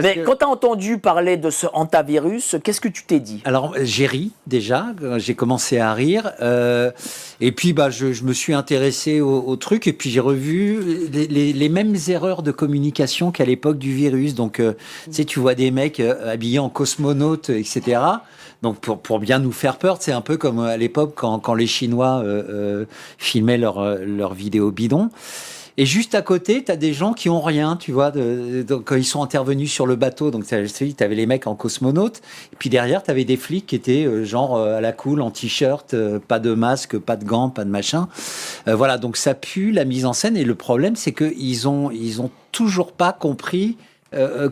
Mais quand tu as entendu parler de ce hantavirus, qu'est-ce que tu t'es dit? Alors, j'ai ri déjà, j'ai commencé à rire. Et puis, je me suis intéressé au truc et puis j'ai revu les mêmes erreurs de communication qu'à l'époque du virus. Donc, tu sais, tu vois des mecs habillés en cosmonautes, etc. Donc, pour bien nous faire peur, c'est un peu comme à l'époque quand les Chinois filmaient leurs vidéos bidons. Et juste à côté, tu as des gens qui ont rien, tu vois, donc, quand ils sont intervenus sur le bateau. Donc, tu avais les mecs en cosmonaute. Et puis derrière, tu avais des flics qui étaient à la cool, en t-shirt, pas de masque, pas de gants, pas de machin. Voilà, donc ça pue la mise en scène. Et le problème, c'est qu'ils ont toujours pas compris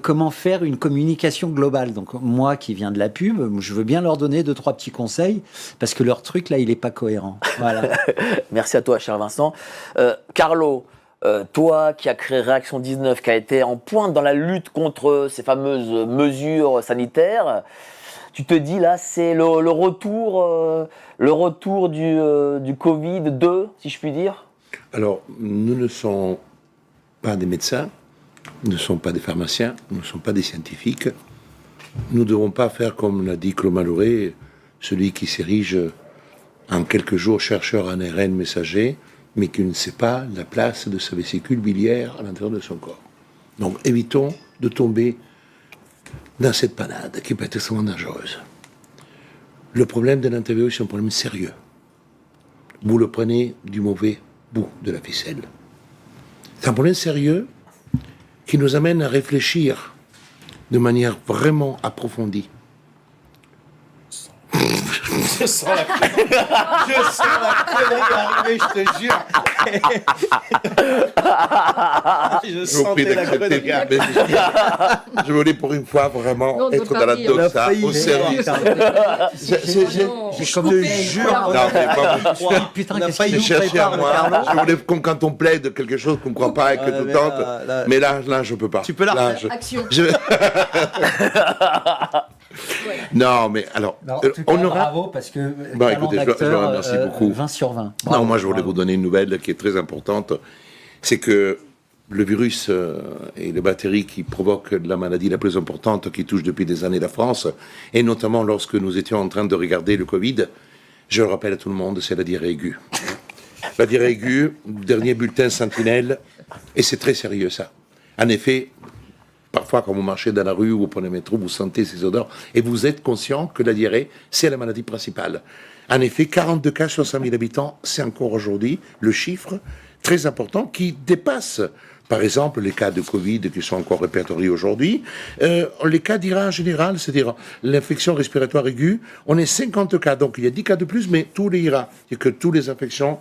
comment faire une communication globale. Donc moi qui viens de la pub, je veux bien leur donner 2-3 petits conseils parce que leur truc là, il est pas cohérent. Voilà. Merci à toi, cher Vincent. Carlo, toi qui as créé Réaction 19, qui a été en pointe dans la lutte contre ces fameuses mesures sanitaires, tu te dis là, c'est le retour du Covid-2, si je puis dire? Alors, nous ne sommes pas des médecins, nous ne sommes pas des pharmaciens, nous ne sommes pas des scientifiques. Nous ne devons pas faire comme l'a dit Claude Malhuret, celui qui s'érige en quelques jours chercheur en ARN messager, mais qui ne sait pas la place de sa vésicule biliaire à l'intérieur de son corps. Donc évitons de tomber dans cette panade qui peut être extrêmement dangereuse. Le problème de l'antivirus, c'est un problème sérieux. Vous le prenez du mauvais bout de la ficelle. C'est un problème sérieux qui nous amène à réfléchir de manière vraiment approfondie. Je sens la connerie arriver, je te jure. Je sentais la connerie arriver. Je voulais pour une fois vraiment Non, être dans la doxa au service. Je te jure. Non, mais pas vous. Putain, On a qu'est-ce failli qu'il Je nous cherchais à prépare, moi. Carlo. Je voulais qu'on quand on plaide quelque chose qu'on ne croit pas et que tout tente. Mais là, je peux pas. Tu peux la Là, refaire. Action. Non, mais alors, En tout cas, on aura. bravo parce que Bah, talent écoutez, je d'acteur, vous remercie beaucoup. 20 sur 20. Non, Bravo, moi je voulais bravo. vous donner une nouvelle qui est très importante. C'est que le virus et les bactéries qui provoquent la maladie la plus importante qui touche depuis des années la France, et notamment lorsque nous étions en train de regarder le Covid, je le rappelle à tout le monde, c'est la diarrhée aiguë. La diarrhée aiguë, dernier bulletin Sentinelle, et c'est très sérieux ça. En effet, parfois, quand vous marchez dans la rue ou vous prenez le métro, vous sentez ces odeurs et vous êtes conscient que la diarrhée, c'est la maladie principale. En effet, 42 cas sur 100 000 habitants, c'est encore aujourd'hui le chiffre très important qui dépasse, par exemple, les cas de Covid qui sont encore répertoriés aujourd'hui, les cas d'IRA en général, c'est-à-dire l'infection respiratoire aiguë, on est 50 cas, donc il y a 10 cas de plus, mais tous les IRA, c'est que toutes les infections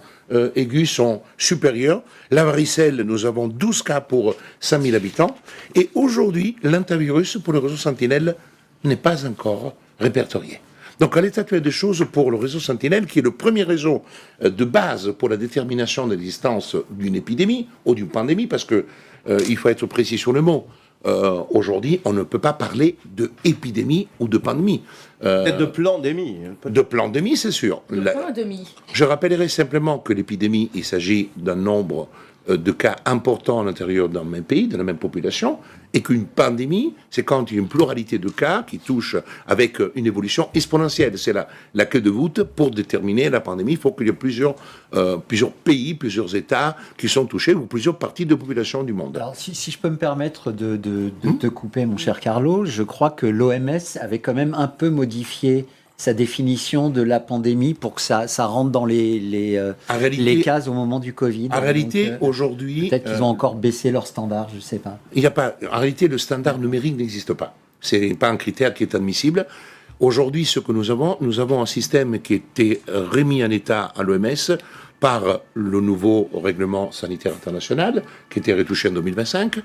aiguës sont supérieures. La varicelle, nous avons 12 cas pour 100 000 habitants, et aujourd'hui, l'antivirus pour le réseau Sentinelle n'est pas encore répertorié. Donc, à l'état actuel des choses, pour le réseau Sentinelle, qui est le premier réseau de base pour la détermination de l'existence d'une épidémie ou d'une pandémie, parce que il faut être précis sur le mot. Aujourd'hui, on ne peut pas parler de épidémie ou de pandémie. Peut-être de pandémie. De pandémie, c'est sûr. Un demi. Je rappellerai simplement que l'épidémie, il s'agit d'un nombre de cas importants à l'intérieur d'un même pays, de la même population, et qu'une pandémie, c'est quand il y a une pluralité de cas qui touchent avec une évolution exponentielle. C'est la clé de voûte pour déterminer la pandémie. Il faut qu'il y ait plusieurs pays, plusieurs États qui sont touchés, ou plusieurs parties de population du monde. Alors, si je peux me permettre de te couper, mon cher Carlo, je crois que l'OMS avait quand même un peu modifié sa définition de la pandémie pour que ça rentre dans les cases au moment du Covid. En réalité, Donc, aujourd'hui... peut-être qu'ils ont encore baissé leurs standards, je ne sais pas. Il n'y a pas... En réalité, le standard numérique n'existe pas. Ce n'est pas un critère qui est admissible. Aujourd'hui, ce que nous avons un système qui a été remis en état à l'OMS par le nouveau règlement sanitaire international, qui a été retouché en 2025,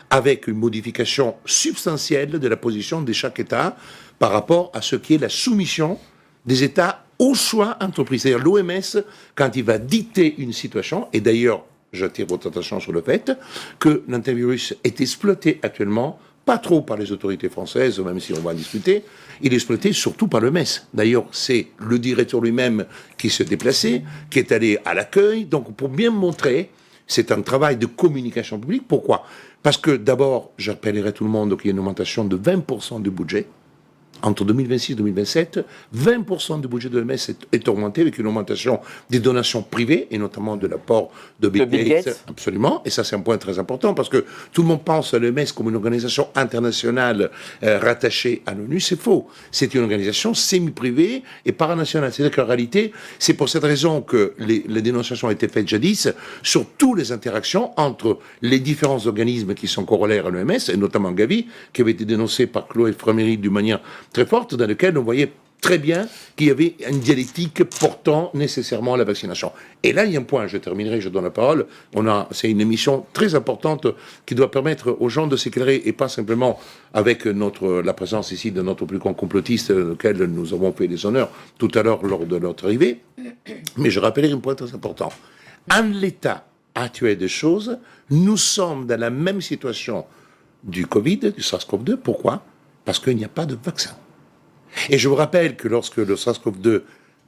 avec une modification substantielle de la position de chaque État par rapport à ce qui est la soumission des États au choix entrepris. C'est-à-dire l'OMS, quand il va dicter une situation, et d'ailleurs, j'attire votre attention sur le fait que l'antivirus est exploité actuellement, pas trop par les autorités françaises, même si on va en discuter, il est exploité surtout par l'OMS. D'ailleurs, c'est le directeur lui-même qui s'est déplacé, qui est allé à l'accueil, donc pour bien montrer c'est un travail de communication publique. Pourquoi? Parce que d'abord, j'appellerai tout le monde qu'il y a une augmentation de 20% du budget. Entre 2026 et 2027, 20% du budget de l'OMS est augmenté avec une augmentation des donations privées et notamment de l'apport de Bill Gates. Absolument. Et ça, c'est un point très important parce que tout le monde pense à l'OMS comme une organisation internationale rattachée à l'ONU. C'est faux. C'est une organisation semi-privée et paranationale. C'est-à-dire qu'en réalité, c'est pour cette raison que les dénonciations ont été faites jadis sur toutes les interactions entre les différents organismes qui sont corollaires à l'OMS et notamment Gavi, qui avait été dénoncé par Chloé Fréméry d'une manière très forte, dans lequel on voyait très bien qu'il y avait une dialectique portant nécessairement à la vaccination. Et là, il y a un point, je terminerai, je donne la parole, c'est une émission très importante qui doit permettre aux gens de s'éclairer, et pas simplement avec la présence ici de notre plus grand complotiste, auquel nous avons fait les honneurs tout à l'heure lors de notre arrivée, mais je rappellerai un point très important. En l'état actuel des choses, nous sommes dans la même situation du Covid, du SARS-CoV-2. Pourquoi? Parce qu'il n'y a pas de vaccin. Et je vous rappelle que lorsque le SARS-CoV-2...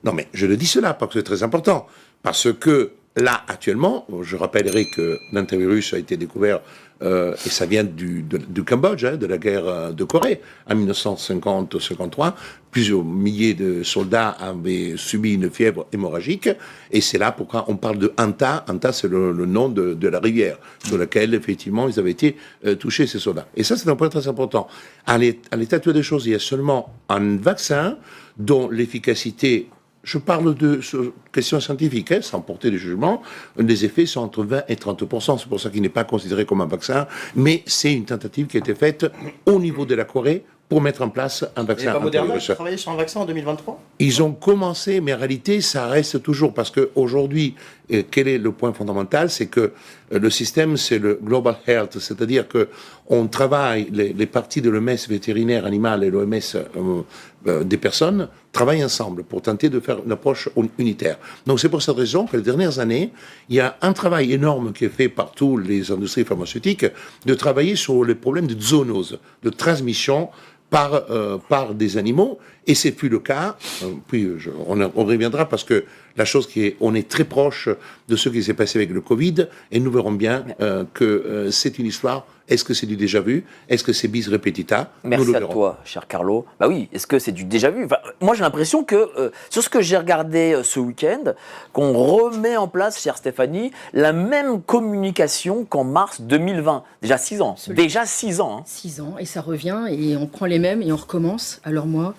Non mais je le dis cela parce que c'est très important. Parce que là, actuellement, je rappellerai que l'antivirus a été découvert, et ça vient du Cambodge, de la guerre de Corée, en 1950-53. Plusieurs milliers de soldats avaient subi une fièvre hémorragique, et c'est là pourquoi on parle de Hanta. Hanta, c'est le nom de la rivière sur laquelle, effectivement, ils avaient été touchés, ces soldats. Et ça, c'est un point très important. À l'état actuel des choses, il y a seulement un vaccin dont l'efficacité... Je parle de questions scientifiques, sans porter de jugement. Les effets sont entre 20 et 30%. C'est pour ça qu'il n'est pas considéré comme un vaccin. Mais c'est une tentative qui a été faite au niveau de la Corée pour mettre en place un vaccin. Il n'y a pas Moderna qui travaillait sur un vaccin en 2023 ? Ils ont commencé, mais en réalité, ça reste toujours. Parce qu'aujourd'hui, quel est le point fondamental? C'est que le système, c'est le Global Health. C'est-à-dire qu'on travaille, les parties de l'OMS vétérinaire animal et l'OMS des personnes travaillent ensemble pour tenter de faire une approche unitaire. Donc c'est pour cette raison que les dernières années, il y a un travail énorme qui est fait par toutes les industries pharmaceutiques de travailler sur les problèmes de zoonose, de transmission par des animaux, et c'est plus le cas. Puis on reviendra parce que la chose on est très proche de ce qui s'est passé avec le Covid, et nous verrons bien que c'est une histoire. Est-ce que c'est du déjà vu? Est-ce que c'est bis repetita? Merci à toi, cher Carlo. Bah oui, est-ce que c'est du déjà vu? Enfin, moi, j'ai l'impression que, sur ce que j'ai regardé ce week-end, qu'on remet en place, chère Stéphanie, la même communication qu'en mars 2020. Déjà 6 ans. Absolument. Déjà 6 ans. 6 ans, et ça revient, et on prend les mêmes, et on recommence. Alors moi...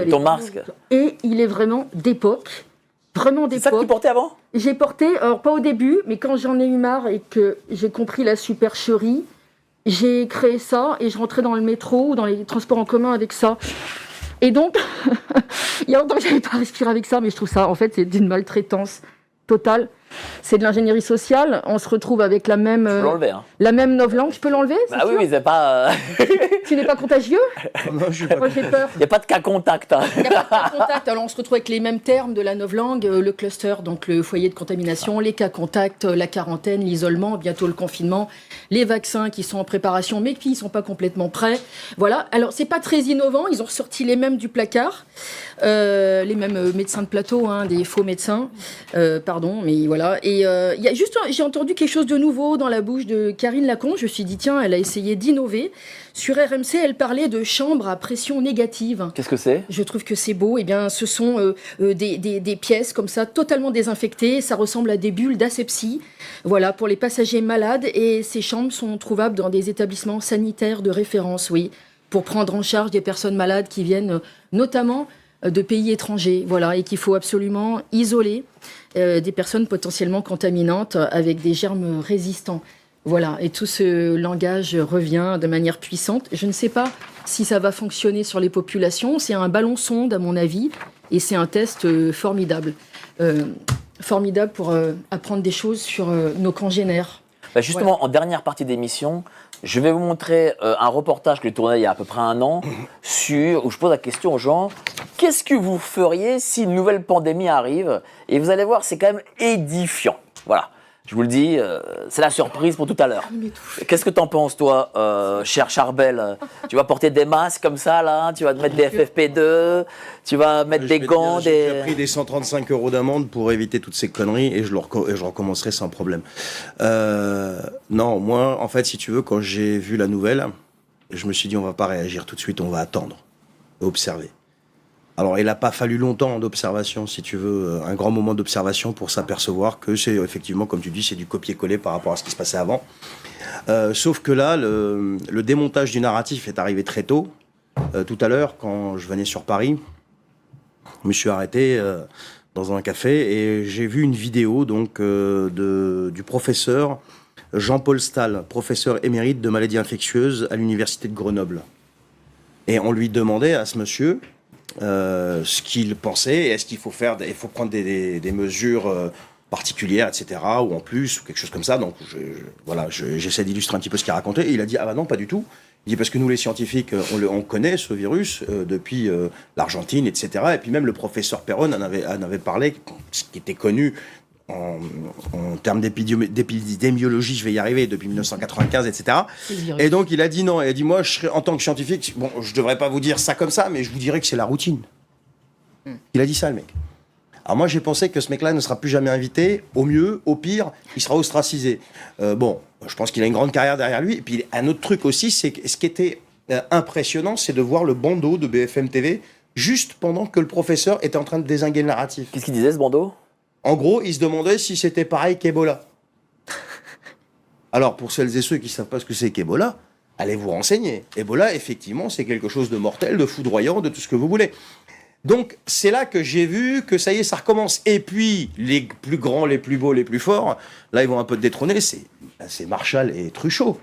ton masque. Et il est vraiment d'époque. Vraiment d'époque. C'est ça que tu portais avant? J'ai porté, alors pas au début, mais quand j'en ai eu marre et que j'ai compris la supercherie, j'ai créé ça et je rentrais dans le métro ou dans les transports en commun avec ça. Et donc, il y a longtemps que je n'avais pas respiré avec ça, mais je trouve ça, en fait, c'est d'une maltraitance totale. C'est de l'ingénierie sociale. On se retrouve avec la même, la même novlangue. Je peux l'enlever? Bah oui, mais c'est pas. Tu n'es pas contagieux? Non, je suis pas. Moi, j'ai peur. Il n'y a pas de cas contact. Hein. Il n'y a pas de contact. Alors, on se retrouve avec les mêmes termes de la novlangue, le cluster, donc le foyer de contamination, les cas contacts, la quarantaine, l'isolement, bientôt le confinement, les vaccins qui sont en préparation, mais qui ne sont pas complètement prêts. Voilà. Alors, c'est pas très innovant. Ils ont ressorti les mêmes du placard, les mêmes médecins de plateau, hein, des faux médecins, pardon, mais voilà. Et y a juste, j'ai entendu quelque chose de nouveau dans la bouche de Karine Lacon. Je me suis dit, tiens, elle a essayé d'innover. Sur RMC, elle parlait de chambres à pression négative. Qu'est-ce que c'est? Je trouve que c'est beau. Eh bien, ce sont des pièces comme ça, totalement désinfectées. Ça ressemble à des bulles d'asepsie. Voilà, pour les passagers malades. Et ces chambres sont trouvables dans des établissements sanitaires de référence, oui, pour prendre en charge des personnes malades qui viennent notamment de pays étrangers, voilà, et qu'il faut absolument isoler des personnes potentiellement contaminantes avec des germes résistants. Voilà, et tout ce langage revient de manière puissante. Je ne sais pas si ça va fonctionner sur les populations. C'est un ballon sonde, à mon avis, et c'est un test formidable. Formidable pour apprendre des choses sur nos congénères. Bah justement, voilà. En dernière partie d'émission, je vais vous montrer un reportage que j'ai tourné il y a à peu près 1 an, où je pose la question aux gens, qu'est-ce que vous feriez si une nouvelle pandémie arrive? Et vous allez voir, c'est quand même édifiant. Voilà. Je vous le dis, c'est la surprise pour tout à l'heure. Qu'est-ce que t'en penses, toi, cher Charbel? Tu vas porter des masques comme ça, là? Tu vas te mettre des FFP2? Tu vas mettre des gants? J'ai pris des 135 € d'amende pour éviter toutes ces conneries et je recommencerai sans problème. Non, moi, en fait, si tu veux, quand j'ai vu la nouvelle, je me suis dit, on va pas réagir tout de suite, on va attendre, observer. Alors, il n'a pas fallu longtemps d'observation, si tu veux, un grand moment d'observation pour s'apercevoir que c'est effectivement, comme tu dis, c'est du copier-coller par rapport à ce qui se passait avant. Sauf que là, le démontage du narratif est arrivé très tôt. Tout à l'heure, quand je venais sur Paris, je me suis arrêté dans un café et j'ai vu une vidéo donc, du professeur Jean-Paul Stahl, professeur émérite de maladies infectieuses à l'université de Grenoble. Et on lui demandait à ce monsieur ce qu'il pensait, est-ce qu'il faut prendre des mesures particulières, etc., ou en plus, ou quelque chose comme ça. Donc voilà, j'essaie d'illustrer un petit peu ce qu'il racontait. Et il a dit, ah bah non, pas du tout. Il dit, parce que nous, les scientifiques, on connaît ce virus depuis l'Argentine, etc. Et puis même le professeur Perron en avait parlé, ce qui était connu en termes d'épidémiologie, je vais y arriver, depuis 1995, etc. Et donc il a dit non, il a dit moi, en tant que scientifique, bon, je devrais pas vous dire ça comme ça, mais je vous dirais que c'est la routine. Il a dit ça, le mec. Alors moi, j'ai pensé que ce mec-là ne sera plus jamais invité, au mieux, au pire, il sera ostracisé. Bon, je pense qu'il a une grande carrière derrière lui. Et puis un autre truc aussi, c'est que ce qui était impressionnant, c'est de voir le bandeau de BFM TV juste pendant que le professeur était en train de dézinguer le narratif. Qu'est-ce qu'il disait, ce bandeau? En gros, il se demandait si c'était pareil qu'Ebola. Alors, pour celles et ceux qui ne savent pas ce que c'est qu'Ebola, allez vous renseigner. Ebola, effectivement, c'est quelque chose de mortel, de foudroyant, de tout ce que vous voulez. Donc, c'est là que j'ai vu que ça y est, ça recommence. Et puis, les plus grands, les plus beaux, les plus forts, là, ils vont un peu détrôner, c'est Marshall et Truchot.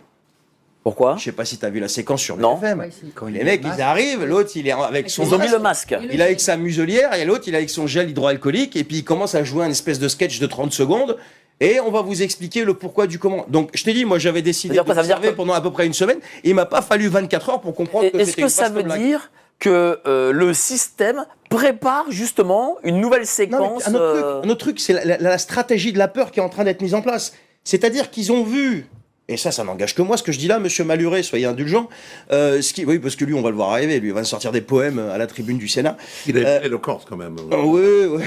Pourquoi? Je sais pas si tu as vu la séquence sur Non. BFM. Ouais, Les mecs, ils arrivent, l'autre, il est avec son Ils ont mis le masque. il est avec sa muselière et l'autre, il est avec son gel hydroalcoolique et puis il commence à jouer un espèce de sketch de 30 secondes et on va vous expliquer le pourquoi du comment. Donc, je t'ai dit, moi, j'avais décidé de observer pendant à peu près une semaine et il m'a pas fallu 24 heures pour comprendre que Est-ce c'était que une ça veut blague. dire que le système prépare justement une nouvelle séquence? Non, mais un autre truc, c'est la stratégie de la peur qui est en train d'être mise en place. C'est-à-dire qu'ils ont vu, et ça n'engage que moi, ce que je dis là, monsieur Maluré, soyez indulgent, oui, parce que lui, on va le voir arriver, lui, il va sortir des poèmes à la tribune du Sénat. Il a le corps quand même. Oui.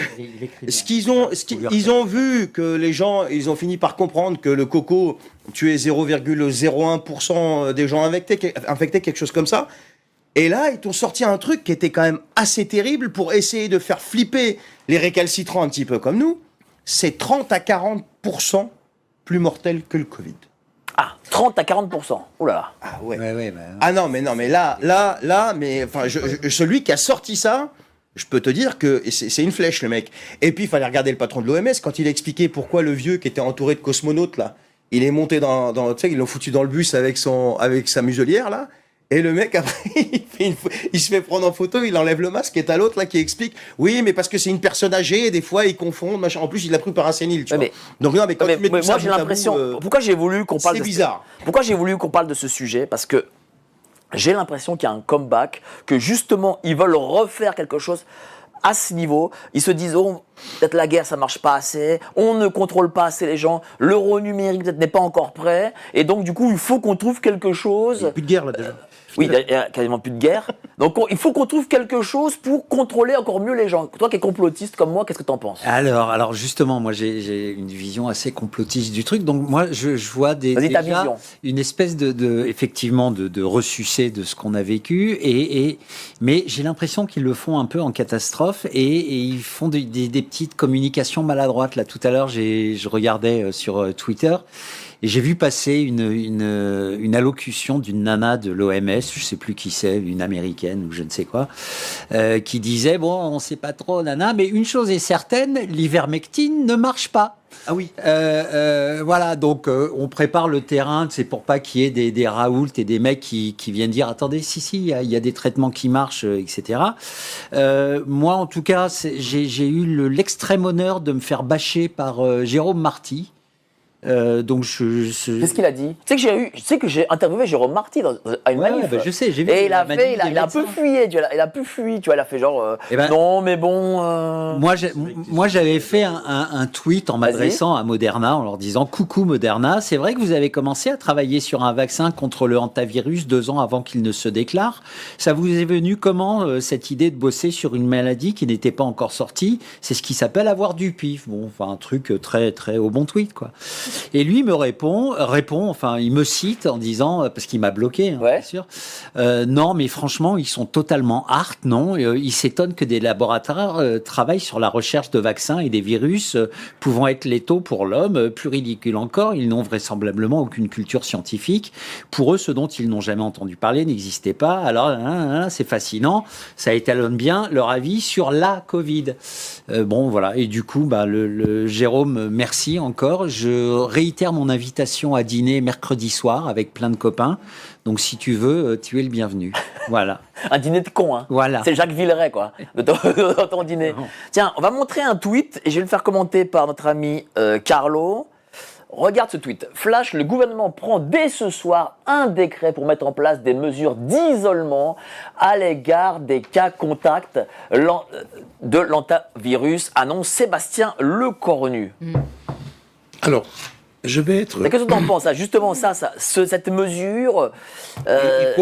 Ils ont vu que les gens, ils ont fini par comprendre que le coco tuait 0,01% des gens infectés, quelque chose comme ça. Et là, ils t'ont sorti un truc qui était quand même assez terrible pour essayer de faire flipper les récalcitrants un petit peu comme nous. C'est 30 à 40% plus mortel que le Covid. Ah, 30 à 40%. Ouh là là. Ah ouais. Ouais, Ah non, mais là, mais enfin, celui qui a sorti ça, je peux te dire que c'est une flèche, le mec. Et puis, il fallait regarder le patron de l'OMS quand il a expliqué pourquoi le vieux qui était entouré de cosmonautes, là, il est monté tu sais, ils l'ont foutu dans le bus avec sa muselière, là. Et le mec, après, il se fait prendre en photo, il enlève le masque, et t'as l'autre, là, qui explique, oui, mais parce que c'est une personne âgée, et des fois, ils confondent, machin. En plus, il l'a pris par un sénile, tu vois. Donc, non, mais quand tu mets tout ça moi, j'ai bout à l'impression. bout, Pourquoi j'ai voulu qu'on parle c'est de bizarre. Pourquoi j'ai voulu qu'on parle de ce sujet? Parce que j'ai l'impression qu'il y a un comeback, que justement, ils veulent refaire quelque chose à ce niveau. Ils se disent, oh, peut-être la guerre, ça marche pas assez, on ne contrôle pas assez les gens, l'euro numérique peut-être n'est pas encore prêt, et donc, du coup, il faut qu'on trouve quelque chose. Il n'y a plus de guerre, là, déjà. Oui, il n'y a quasiment plus de guerre. Donc il faut qu'on trouve quelque chose pour contrôler encore mieux les gens. Toi qui es complotiste comme moi, qu'est-ce que tu en penses? Alors justement, moi j'ai une vision assez complotiste du truc. Donc moi je vois Vas-y, ta vision. une espèce effectivement de ressucé de ce qu'on a vécu. Mais j'ai l'impression qu'ils le font un peu en catastrophe et ils font des petites communications maladroites. Là tout à l'heure, je regardais sur Twitter. Et j'ai vu passer une allocution d'une nana de l'OMS, je sais plus qui c'est, une américaine ou je ne sais quoi, qui disait, bon, on sait pas trop, nana, mais une chose est certaine, l'ivermectine ne marche pas. Ah oui. Voilà, donc on prépare le terrain, c'est pour pas qu'il y ait des Raoult et des mecs qui viennent dire, attendez, si, il y a des traitements qui marchent, etc. Moi, en tout cas, j'ai eu l'extrême honneur de me faire bâcher par Jérôme Marty, Donc Qu'est-ce qu'il a dit? Tu sais que j'ai interviewé Jérôme Marty à une manif. je sais, j'ai vu. Et il a un peu fui, tu vois, il a fait genre non mais bon. Moi j'avais fait un tweet en m'adressant à Moderna en leur disant coucou Moderna, c'est vrai que vous avez commencé à travailler sur un vaccin contre le hantavirus 2 ans avant qu'il ne se déclare. Ça vous est venu comment cette idée de bosser sur une maladie qui n'était pas encore sortie? C'est ce qui s'appelle avoir du pif. Bon, enfin un truc très très au bon tweet quoi. Et lui me répond, enfin, il me cite en disant, parce qu'il m'a bloqué, bien sûr, non, mais franchement, ils sont totalement hard, non? Ils s'étonnent que des laboratoires travaillent sur la recherche de vaccins et des virus pouvant être létaux pour l'homme. Plus ridicule encore, ils n'ont vraisemblablement aucune culture scientifique. Pour eux, ce dont ils n'ont jamais entendu parler n'existait pas. Alors, c'est fascinant. Ça étalonne bien leur avis sur la Covid. Bon, voilà. Et du coup, le Jérôme, merci encore. Je réitère mon invitation à dîner mercredi soir avec plein de copains. Donc, si tu veux, tu es le bienvenu. Voilà. Un dîner de con, hein. Voilà. C'est Jacques Villeray, quoi, de ton dîner. Non. Tiens, on va montrer un tweet et je vais le faire commenter par notre ami Carlo. Regarde ce tweet. Flash, le gouvernement prend dès ce soir un décret pour mettre en place des mesures d'isolement à l'égard des cas contacts de l'hantavirus, annonce Sébastien Lecornu. Alors, je vais être... Mais qu'est-ce que tu en penses, justement, cette mesure,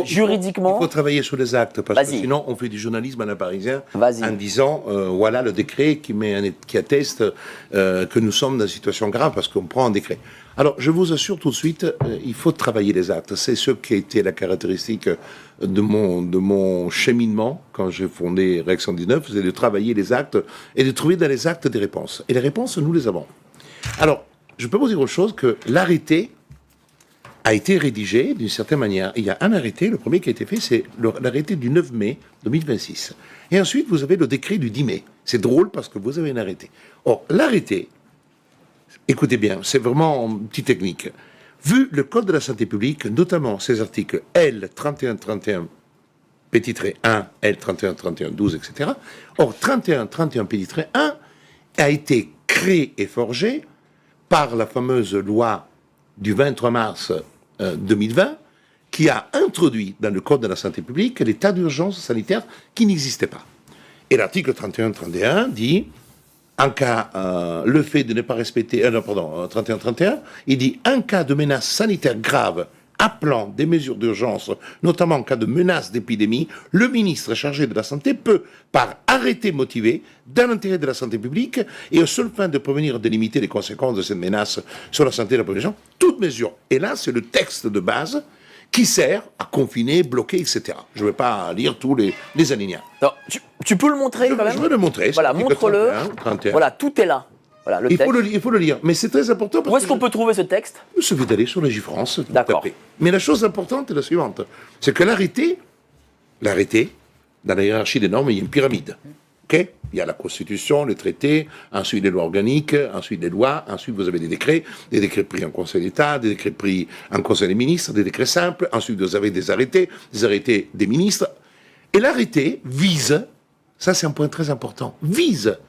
juridiquement... Il faut travailler sur les actes, parce que sinon, on fait du journalisme à la Parisien en disant, voilà le décret qui atteste que nous sommes dans une situation grave, parce qu'on prend un décret. Alors, je vous assure tout de suite, il faut travailler les actes. C'est ce qui a été la caractéristique de mon cheminement, quand j'ai fondé REC 119, c'est de travailler les actes et de trouver dans les actes des réponses. Et les réponses, nous les avons. Alors, je peux vous dire autre chose, que l'arrêté a été rédigé d'une certaine manière. Il y a un arrêté, le premier qui a été fait, c'est l'arrêté du 9 mai 2026. Et ensuite, vous avez le décret du 10 mai. C'est drôle parce que vous avez un arrêté. Or, l'arrêté, écoutez bien, c'est vraiment une petite technique. Vu le Code de la santé publique, notamment ces articles L3131 petit trait 1, L3131 12, etc. Or, 3131 petit trait 1 a été créé et forgé par la fameuse loi du 23 mars 2020, qui a introduit dans le Code de la santé publique l'état d'urgence sanitaire qui n'existait pas. Et l'article 31-31 dit, en cas, le fait de ne pas respecter, 31-31, il dit, en cas de menace sanitaire grave, appelant des mesures d'urgence, notamment en cas de menace d'épidémie, le ministre chargé de la Santé peut, par arrêté motivé, dans l'intérêt de la santé publique et aux seules fins de prévenir et de limiter les conséquences de cette menace sur la santé de la population, toute mesure. Et là, c'est le texte de base qui sert à confiner, bloquer, etc. Je ne vais pas lire tous les alinéas. Tu peux le montrer quand même? Je vais le montrer. Voilà, montre-le. 31. Voilà, tout est là. Voilà, le texte. Il faut le lire, mais c'est très important. Où est-ce qu'on peut trouver ce texte? Il suffit d'aller sur Légifrance. D'accord. Mais la chose importante est la suivante, c'est que l'arrêté, dans la hiérarchie des normes, il y a une pyramide. Okay, il y a la Constitution, les traités, ensuite les lois organiques, ensuite les lois, ensuite vous avez des décrets pris en Conseil d'État, des décrets pris en Conseil des ministres, des décrets simples, ensuite vous avez des arrêtés des ministres. Et l'arrêté vise, ça c'est un point très important, vise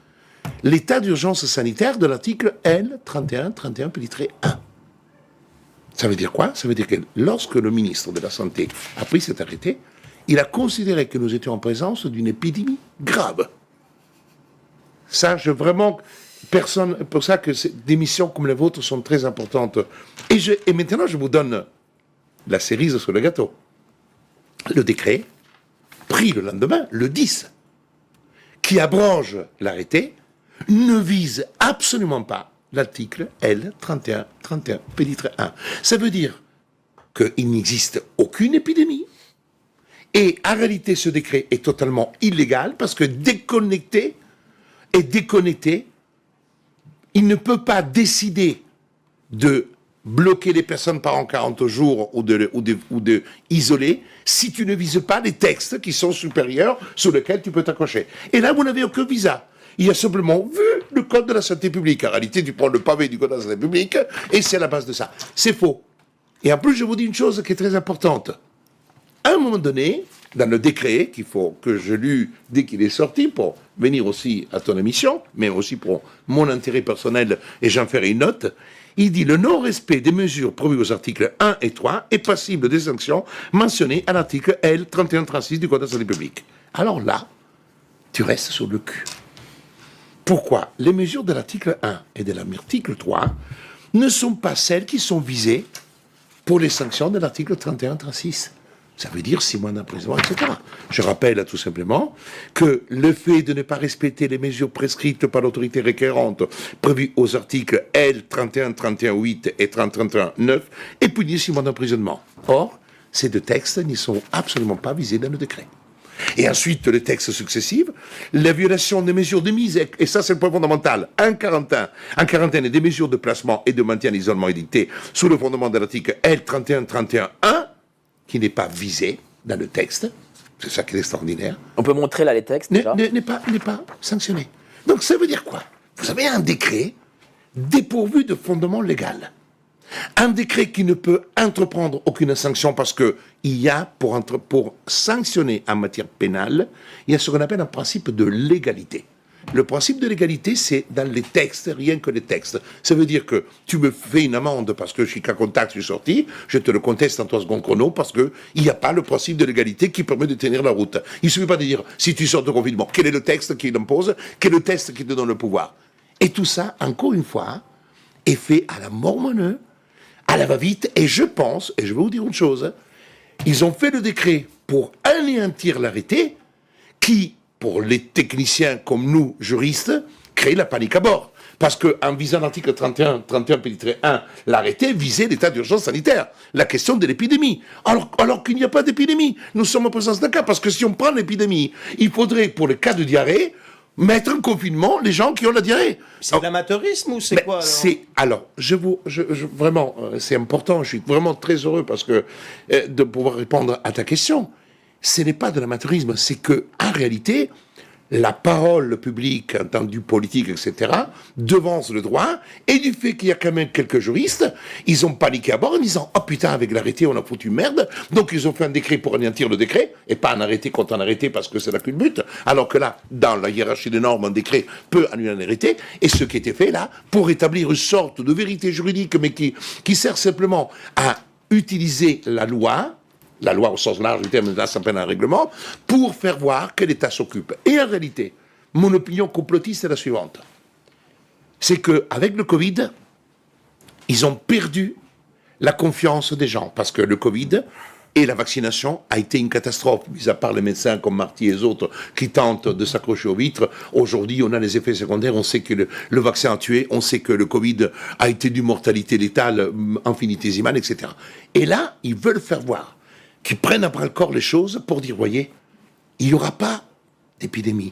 l'état d'urgence sanitaire de l'article L3131 petit trait 1. Ça veut dire quoi? Ça veut dire que lorsque le ministre de la Santé a pris cet arrêté, il a considéré que nous étions en présence d'une épidémie grave. Ça, personne, pour ça que des missions comme les vôtres sont très importantes. Et maintenant, je vous donne la cerise sur le gâteau. Le décret, pris le lendemain, le 10, qui abroge l'arrêté, ne vise absolument pas l'article L3131 petit trait 1. Ça veut dire qu'il n'existe aucune épidémie. Et en réalité, ce décret est totalement illégal parce que déconnecté, il ne peut pas décider de bloquer les personnes pendant 40 jours ou de isoler si tu ne vises pas les textes qui sont supérieurs sur lesquels tu peux t'accrocher. Et là, vous n'avez aucun visa. Il a simplement vu le Code de la santé publique. En réalité, tu prends le pavé du Code de la santé publique et c'est à la base de ça. C'est faux. Et en plus, je vous dis une chose qui est très importante. À un moment donné, dans le décret que je lus dès qu'il est sorti pour venir aussi à ton émission, mais aussi pour mon intérêt personnel et j'en ferai une note, Il dit le non-respect des mesures prévues aux articles 1 et 3 est passible des sanctions mentionnées à l'article L 3136 du Code de la santé publique. Alors là, tu restes sur le cul. Pourquoi les mesures de l'article 1 et de l'article 3 ne sont pas celles qui sont visées pour les sanctions de l'article 3136? Ça veut dire 6 mois d'emprisonnement, etc. Je rappelle tout simplement que le fait de ne pas respecter les mesures prescrites par l'autorité requérante prévues aux articles L 31-31-8 et 30-31-9 est puni 6 mois d'emprisonnement. Or, ces deux textes n'y sont absolument pas visés dans le décret. Et ensuite, les textes successifs, la violation des mesures de mise, et ça c'est le point fondamental, en quarantaine et des mesures de placement et de maintien en isolement édictées sous le fondement de l'article L 31-31-1, qui n'est pas visé dans le texte, c'est ça qui est extraordinaire, On peut montrer là les textes déjà. n'est pas sanctionné. Donc ça veut dire quoi? Vous avez un décret dépourvu de fondement légal. Un décret qui ne peut entreprendre aucune sanction parce que il y a, pour sanctionner en matière pénale, il y a ce qu'on appelle un principe de légalité. Le principe de légalité, c'est dans les textes, rien que les textes. Ça veut dire que tu me fais une amende parce que je suis qu'à contact, je suis sorti, je te le conteste en 3 secondes chrono parce qu'il n'y a pas le principe de légalité qui permet de tenir la route. Il ne suffit pas de dire, si tu sors de confinement, quel est le texte qui l'impose, quel est le texte qui te donne le pouvoir. Et tout ça, encore une fois, est fait à la mormoneux, à la va-vite, et je pense, et je vais vous dire une chose, ils ont fait le décret pour anéantir l'arrêté qui, pour les techniciens comme nous, juristes, crée la panique à bord. Parce qu'en visant l'article 31-1, l'arrêté visait l'état d'urgence sanitaire, la question de l'épidémie. Alors qu'il n'y a pas d'épidémie. Nous sommes en présence d'un cas, parce que si on prend l'épidémie, il faudrait, pour le cas de diarrhée, mettre en confinement les gens qui ont la diarrhée. C'est de l'amateurisme ou c'est quoi alors vraiment, c'est important, je suis vraiment très heureux parce que de pouvoir répondre à ta question. Ce n'est pas de l'amateurisme, c'est que en réalité, la parole publique, entendue politique, etc., devance le droit, et du fait qu'il y a quand même quelques juristes, ils ont paniqué à bord en disant « Oh putain, avec l'arrêté, on a foutu merde », donc ils ont fait un décret pour anéantir le décret, et pas un arrêté contre un arrêté parce que c'est là qu'une but, alors que là, dans la hiérarchie des normes, un décret peut annuler un arrêté, et ce qui était fait là, pour établir une sorte de vérité juridique, mais qui sert simplement à utiliser la loi au sens large du terme, là ça s'appelle un règlement, pour faire voir que l'État s'occupe. Et en réalité, mon opinion complotiste est la suivante. C'est qu'avec le Covid, ils ont perdu la confiance des gens, parce que le Covid et la vaccination a été une catastrophe, mis à part les médecins comme Marty et les autres qui tentent de s'accrocher aux vitres. Aujourd'hui, on a les effets secondaires, on sait que le vaccin a tué, on sait que le Covid a été d'une mortalité létale infinitésimale, etc. Et là, ils veulent faire voir qui prennent à bras-le-corps les choses pour dire, voyez, il n'y aura pas d'épidémie.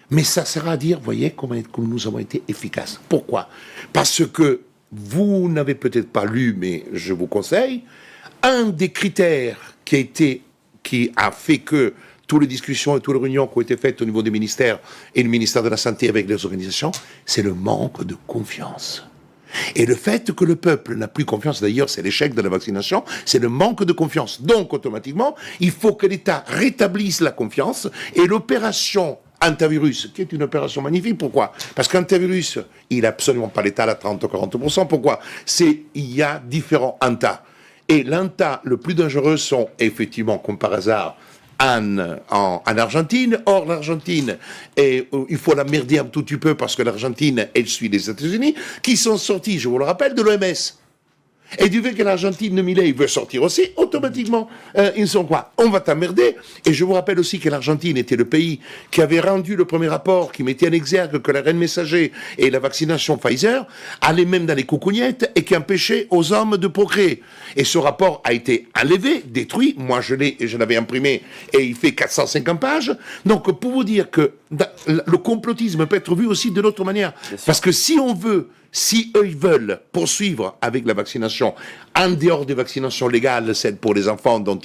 Mais ça sert à dire, voyez, comme nous avons été efficaces. Pourquoi? Parce que vous n'avez peut-être pas lu, mais je vous conseille, un des critères qui a fait que toutes les discussions et toutes les réunions qui ont été faites au niveau des ministères et le ministère de la Santé avec les organisations, c'est le manque de confiance. Et le fait que le peuple n'a plus confiance, d'ailleurs c'est l'échec de la vaccination, c'est le manque de confiance. Donc automatiquement, il faut que l'État rétablisse la confiance et l'opération antivirus, qui est une opération magnifique. Pourquoi? Parce qu'antivirus, il n'a absolument pas l'état à 30-40%. Pourquoi? Il y a différents ANTA. Et l'ANTA le plus dangereux sont effectivement, comme par hasard, en Argentine. Or, l'Argentine, il faut la merder un tout petit peu parce que l'Argentine, elle suit les États-Unis, qui sont sortis, je vous le rappelle, de l'OMS. Et du fait que l'Argentine de Milei veut sortir aussi, automatiquement, ils sont quoi? On va t'emmerder. Et je vous rappelle aussi que l'Argentine était le pays qui avait rendu le premier rapport, qui mettait en exergue que la reine messager et la vaccination Pfizer allaient même dans les coucougnettes et qui empêchait aux hommes de procréer. Et ce rapport a été enlevé, détruit. Moi, je l'avais imprimé et il fait 450 pages. Donc, pour vous dire que le complotisme peut être vu aussi de l'autre manière. Parce que si eux ils veulent poursuivre avec la vaccination, en dehors des vaccinations légales, celles pour les enfants dont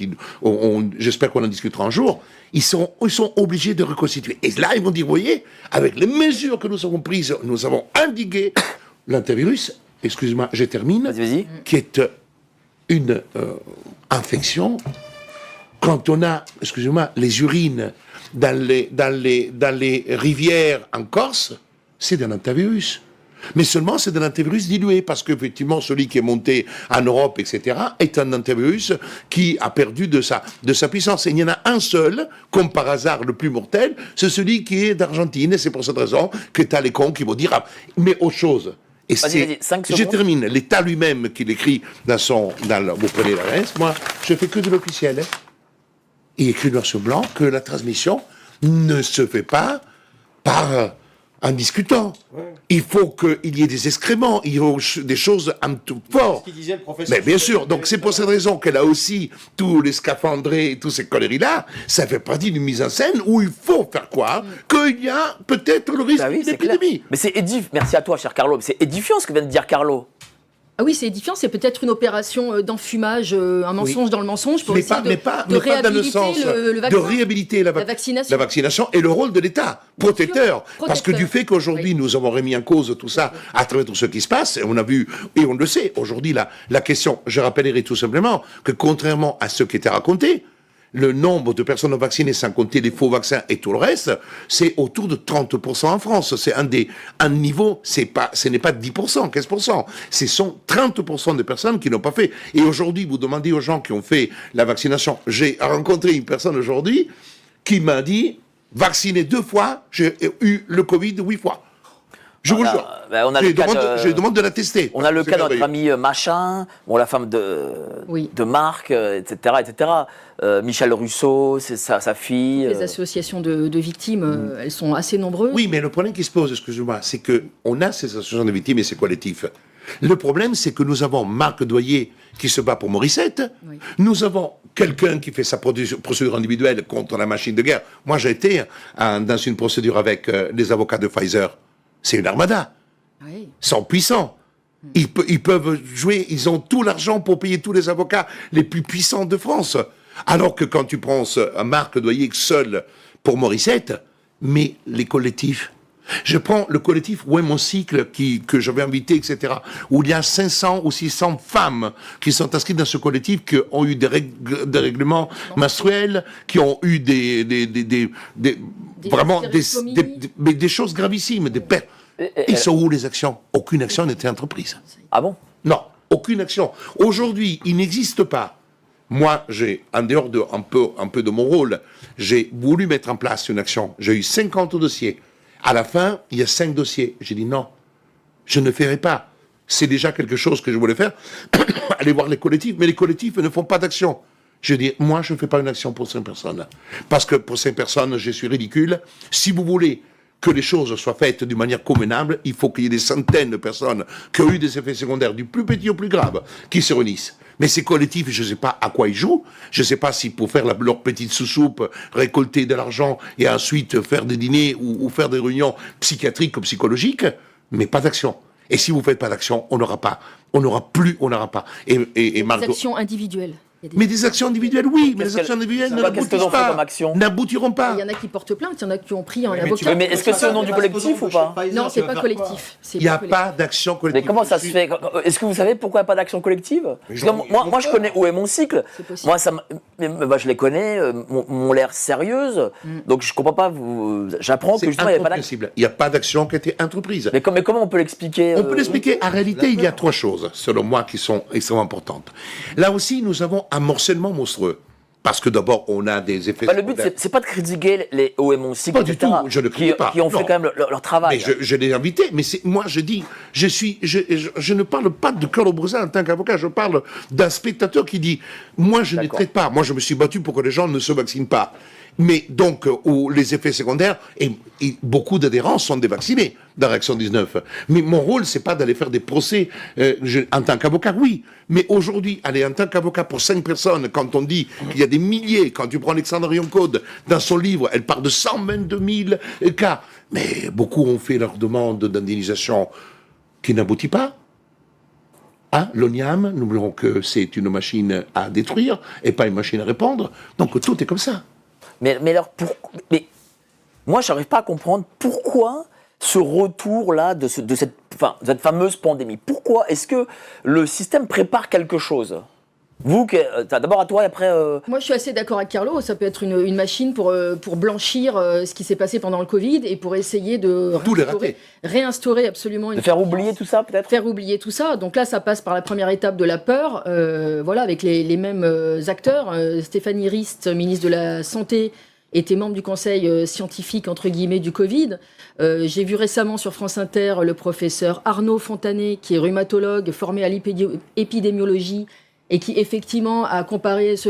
j'espère qu'on en discutera un jour, ils sont obligés de reconstituer. Et là, ils vont dire, voyez, avec les mesures que nous avons prises, nous avons endigué l'antivirus, excuse-moi, je termine, Vas-y. qui est une infection. Quand on a, excusez-moi, les urines dans les rivières en Corse, c'est d'un antivirus. Mais seulement, c'est de l'antivirus dilué, parce qu'effectivement, celui qui est monté en Europe, etc., est un antivirus qui a perdu de sa puissance. Et il y en a un seul, comme par hasard le plus mortel, c'est celui qui est d'Argentine, et c'est pour cette raison que tu as les cons qui vont dire, mais autre chose. Et Vas-y, 5 je secondes. termine. L'État lui-même, qui l'écrit vous prenez la reste, moi, je fais que de l'officiel. Hein. Il écrit noir sur blanc que la transmission ne se fait pas par en discutant. Ouais. Il faut qu'il y ait des excréments, il y a des choses un tout fort. C'est ce qu'il disait le professeur. Mais bien sûr, donc c'est pour cette raison qu'elle a aussi tous les scaphandrés et toutes ces conneries-là. Ça fait partie d'une mise en scène où il faut faire croire qu'il y a peut-être le risque d'épidémie. Mais c'est édifiant. Merci à toi, cher Carlo. C'est édifiant ce que vient de dire Carlo. Ah oui, c'est édifiant, c'est peut-être une opération d'enfumage, un mensonge dans le mensonge pour essayer de réhabiliter la vaccination et le rôle de l'État, protecteur. Parce que du fait qu'aujourd'hui, nous avons remis en cause tout ça à travers tout ce qui se passe, et on a vu, et on le sait, aujourd'hui, la question, je rappellerai tout simplement que contrairement à ce qui était raconté, le nombre de personnes vaccinées, sans compter les faux vaccins et tout le reste, c'est autour de 30% en France. C'est un niveau, ce n'est pas 10%, 15%. Ce sont 30% de personnes qui n'ont pas fait. Et aujourd'hui, vous demandez aux gens qui ont fait la vaccination. J'ai rencontré une personne aujourd'hui qui m'a dit, vacciné 2 fois, j'ai eu le Covid 8 fois. Je vous le jure. Je demande de la tester. On a le cas de notre ami Machin, la femme de Marc, etc. etc. Michel Russo, c'est sa fille. Les associations de victimes, elles sont assez nombreuses. Oui, mais le problème qui se pose, excusez-moi, c'est qu'on a ces associations de victimes et c'est collectif. Le problème, c'est que nous avons Marc Doyer qui se bat pour Morissette. Oui. Nous avons quelqu'un qui fait sa procédure individuelle contre la machine de guerre. Moi, j'ai été dans une procédure avec les avocats de Pfizer. C'est une armada. Oui. Ils sont puissants. Ils peuvent jouer, ils ont tout l'argent pour payer tous les avocats les plus puissants de France. Alors que quand tu prends un Marc Doyer seul pour Morissette, mais les collectifs. Je prends le collectif Ouais Mon Cycle que j'avais invité, etc., où il y a 500 ou 600 femmes qui sont inscrites dans ce collectif, qui ont eu des règlements menstruels, qui ont eu des choses gravissimes, des pertes. Ils sont où les actions? Aucune action n'était entreprise. Ah bon? Non, aucune action. Aujourd'hui, il n'existe pas. Moi, en dehors un peu de mon rôle, j'ai voulu mettre en place une action. J'ai eu 50 dossiers. À la fin, il y a 5 dossiers. J'ai dit non, je ne ferai pas. C'est déjà quelque chose que je voulais faire. Aller voir les collectifs, mais les collectifs ne font pas d'action. Je dis, moi, je ne fais pas une action pour 5 personnes. Parce que pour 5 personnes, je suis ridicule. Si vous voulez que les choses soient faites d'une manière convenable, il faut qu'il y ait des centaines de personnes qui ont eu des effets secondaires, du plus petit au plus grave, qui se réunissent. Mais ces collectifs, je ne sais pas à quoi ils jouent. Je ne sais pas si pour faire leur petite sous-soupe, récolter de l'argent et ensuite faire des dîners ou faire des réunions psychiatriques ou psychologiques, mais pas d'action. Et si vous ne faites pas d'action, on n'aura pas. On n'aura pas. Et des actions individuelles. Mais des actions individuelles, oui, mais les actions individuelles n'aboutiront pas. Il y en a qui portent plainte, il y en a qui ont pris un avocat. Mais est-ce que c'est au nom du collectif ou pas? Non, c'est pas collectif. Il n'y a pas d'action collective. Mais comment ça se fait? Est-ce que vous savez pourquoi il n'y a pas d'action collective? Moi, je connais Où est mon cycle. Moi, je les connais, m'ont l'air sérieuses. Donc, je ne comprends pas. J'apprends que justement, il n'y a pas d'action. Il n'y a pas d'action qui a été entreprise. Mais comment on peut l'expliquer? On peut l'expliquer. En réalité, il y a 3 choses, selon moi, qui sont extrêmement importantes. Là aussi, nous avons un morcellement monstrueux. Parce que d'abord, on a des effets. Le but, c'est pas de critiquer les OM Cycle, pas du tout, je ne critique pas. Qui ont fait quand même leur travail. Mais je l'ai invité, mais moi je dis, je ne parle pas de Carlo Brusa en tant qu'avocat, je parle d'un spectateur qui dit, moi je ne traite pas, moi je me suis battu pour que les gens ne se vaccinent pas. Mais donc, où les effets secondaires, et beaucoup d'adhérents sont dévaccinés dans Réaction 19. Mais mon rôle, c'est pas d'aller faire des procès en tant qu'avocat, oui. Mais aujourd'hui, aller en tant qu'avocat pour 5 personnes, quand on dit qu'il y a des milliers, quand tu prends Alexandre Yoncode, dans son livre, elle parle de 122 000 cas. Mais beaucoup ont fait leur demande d'indemnisation qui n'aboutit pas. Hein, l'ONIAM, n'oublions que c'est une machine à détruire et pas une machine à répondre. Donc tout est comme ça. Mais moi, je n'arrive pas à comprendre pourquoi ce retour-là de cette fameuse pandémie. Pourquoi est-ce que le système prépare quelque chose? Vous, d'abord à toi et après... Moi, je suis assez d'accord avec Carlo. Ça peut être une machine pour blanchir ce qui s'est passé pendant le Covid et pour essayer de Tous les ratés. réinstaurer absolument une de faire confiance. oublier tout ça, peut-être? Faire oublier tout ça. Donc là, ça passe par la première étape de la peur, voilà, avec les mêmes acteurs. Stéphanie Rist, ministre de la Santé, était membre du conseil scientifique, entre guillemets, du Covid. J'ai vu récemment sur France Inter le professeur Arnaud Fontanet, qui est rhumatologue, formé à l'épidémiologie, et qui effectivement a comparé ce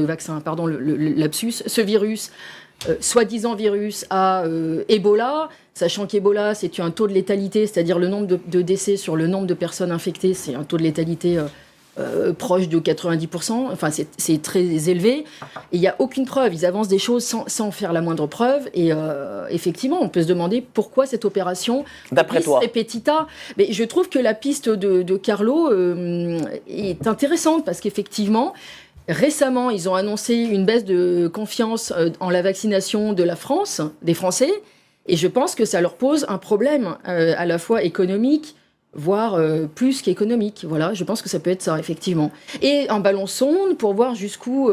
vaccin, pardon, le lapsus, ce virus, soi-disant virus, à Ebola, sachant qu'Ebola, c'est un taux de létalité, c'est-à-dire le nombre de décès sur le nombre de personnes infectées, c'est un taux de létalité proche de 90%, enfin c'est très élevé, et il n'y a aucune preuve, ils avancent des choses sans faire la moindre preuve, et effectivement, on peut se demander pourquoi cette opération D'après toi. repetita. Mais je trouve que la piste de Carlo est intéressante, parce qu'effectivement, récemment, ils ont annoncé une baisse de confiance en la vaccination de la France, des Français, et je pense que ça leur pose un problème à la fois économique, voire plus qu'économique. Voilà, je pense que ça peut être ça, effectivement. Et un ballon sonde pour voir jusqu'où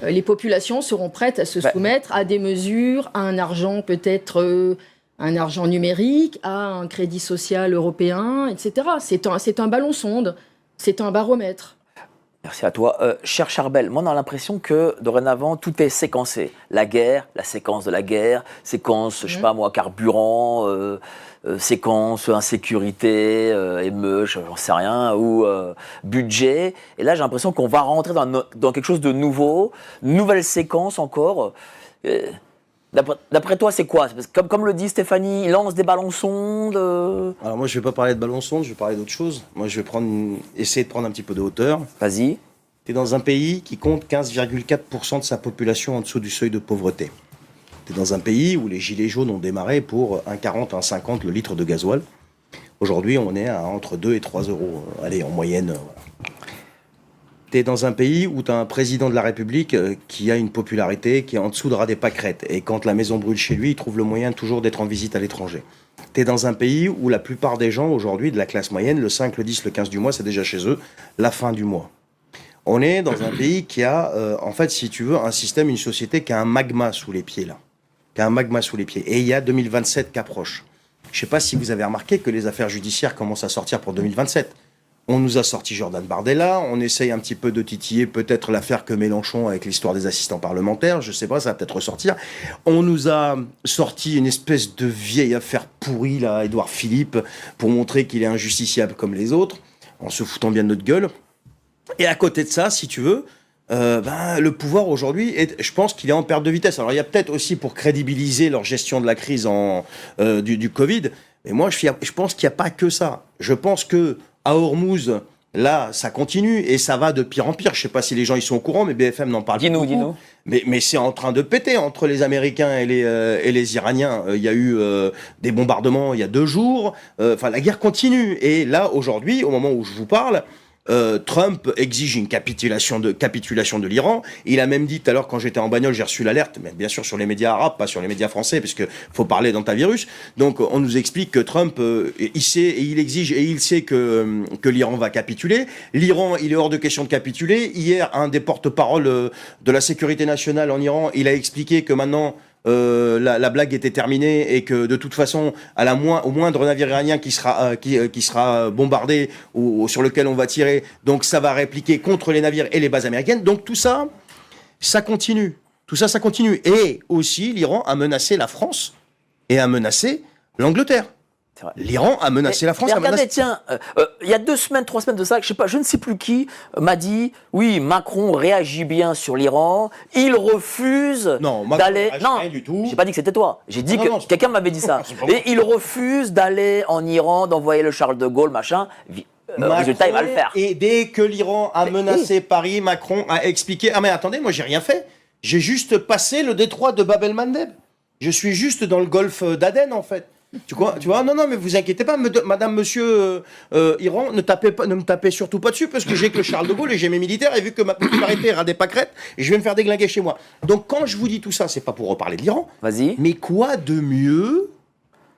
les populations seront prêtes à se soumettre à des mesures, à un argent peut-être... un argent numérique, à un crédit social européen, etc. C'est un ballon sonde, c'est un baromètre. Merci à toi. Cher Charbel, moi on a l'impression que dorénavant tout est séquencé. La guerre, la séquence de la guerre, séquence, je sais pas moi, carburant, séquence insécurité, émeute, j'en sais rien, ou budget. Et là j'ai l'impression qu'on va rentrer dans quelque chose de nouveau, nouvelle séquence encore. D'après toi, c'est quoi? Parce que comme le dit Stéphanie, il lance des ballons sondes. Alors moi, je vais pas parler de ballon sonde, je vais parler d'autre chose. Moi, je vais essayer de prendre un petit peu de hauteur. Vas-y. Tu es dans un pays qui compte 15,4% de sa population en dessous du seuil de pauvreté. Tu es dans un pays où les gilets jaunes ont démarré pour 1,40, 1,50 le litre de gasoil. Aujourd'hui, on est à entre 2 et 3 euros. Allez, en moyenne. Voilà. Tu es dans un pays où tu as un président de la République qui a une popularité qui est en dessous de ras des pâquerettes. Et quand la maison brûle chez lui, il trouve le moyen toujours d'être en visite à l'étranger. Tu es dans un pays où la plupart des gens aujourd'hui de la classe moyenne, le 5, le 10, le 15 du mois, c'est déjà chez eux la fin du mois. On est dans un pays qui a, en fait, si tu veux, un système, une société qui a un magma sous les pieds, là. Qui a un magma sous les pieds. Et il y a 2027 qui approche. Je ne sais pas si vous avez remarqué que les affaires judiciaires commencent à sortir pour 2027. On nous a sorti Jordan Bardella, on essaye un petit peu de titiller peut-être l'affaire que Mélenchon avec l'histoire des assistants parlementaires, je sais pas, ça va peut-être ressortir. On nous a sorti une espèce de vieille affaire pourrie, là, Édouard Philippe, pour montrer qu'il est injusticiable comme les autres, en se foutant bien de notre gueule. Et à côté de ça, si tu veux, le pouvoir aujourd'hui, je pense qu'il est en perte de vitesse. Alors il y a peut-être aussi pour crédibiliser leur gestion de la crise du Covid, mais moi je pense qu'il n'y a pas que ça. Je pense que à Hormuz, là, ça continue et ça va de pire en pire. Je ne sais pas si les gens ils sont au courant, mais BFM n'en parle pas beaucoup. Dis-nous. Mais c'est en train de péter entre les Américains et les Iraniens. Il y a eu des bombardements il y a 2 jours. Enfin, la guerre continue. Et là, aujourd'hui, au moment où je vous parle, Trump exige une capitulation de l'Iran. Il a même dit tout à l'heure, quand j'étais en bagnole, j'ai reçu l'alerte, mais bien sûr sur les médias arabes, pas sur les médias français, parce qu'il faut parler d'antivirus. Donc on nous explique que Trump, il sait et il exige et il sait que l'Iran va capituler. L'Iran, il est hors de question de capituler. Hier, un des porte-parole de la sécurité nationale en Iran, il a expliqué que maintenant la blague était terminée et que de toute façon, au moindre navire iranien qui sera bombardé ou sur lequel on va tirer, donc ça va répliquer contre les navires et les bases américaines. Donc tout ça, ça continue. Tout ça, ça continue. Et aussi, l'Iran a menacé la France et a menacé l'Angleterre. L'Iran a menacé la France. Mais regardez, tiens, il y a 2 semaines, 3 semaines de ça, je ne sais plus qui m'a dit, oui, Macron réagit bien sur l'Iran, il refuse d'aller. Non, rien du tout. J'ai pas dit que c'était toi. J'ai dit que quelqu'un m'avait dit ça. Et il refuse d'aller en Iran, d'envoyer le Charles de Gaulle, machin. Résultat, il va le faire. Et dès que l'Iran a menacé Paris, Macron a expliqué. Ah mais attendez, moi j'ai rien fait. J'ai juste passé le détroit de Bab el-Mandeb. Je suis juste dans le golfe d'Aden en fait. Tu vois, non, mais vous inquiétez pas, madame, monsieur Iran, ne me tapez surtout pas dessus, parce que j'ai que le Charles de Gaulle et j'ai mes militaires, et vu que ma popularité a des pâquerettes, je vais me faire déglinguer chez moi. Donc quand je vous dis tout ça, c'est pas pour reparler de l'Iran. Vas-y. Mais quoi de mieux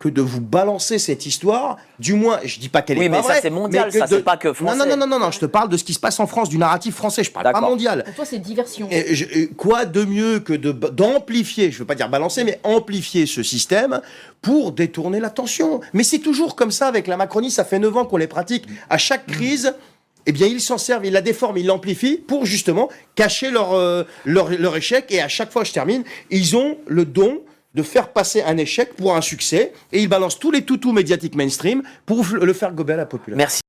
que de vous balancer cette histoire. Du moins, je dis pas qu'elle est pas vraie. Oui, mais ça c'est mondial, mais ça c'est pas que français. Non, je te parle de ce qui se passe en France, du narratif français, je parle pas D'accord. mondial. Pour toi, c'est diversion. Quoi de mieux que d'amplifier, je veux pas dire balancer, mais amplifier ce système pour détourner l'attention. Mais c'est toujours comme ça avec la Macronie, ça fait 9 ans qu'on les pratique. À chaque crise, eh bien, ils s'en servent, ils la déforment, ils l'amplifient pour justement cacher leur échec. Et à chaque fois, je termine, ils ont le don de faire passer un échec pour un succès. Et ils balancent tous les toutous médiatiques mainstream pour le faire gober à la population. Merci.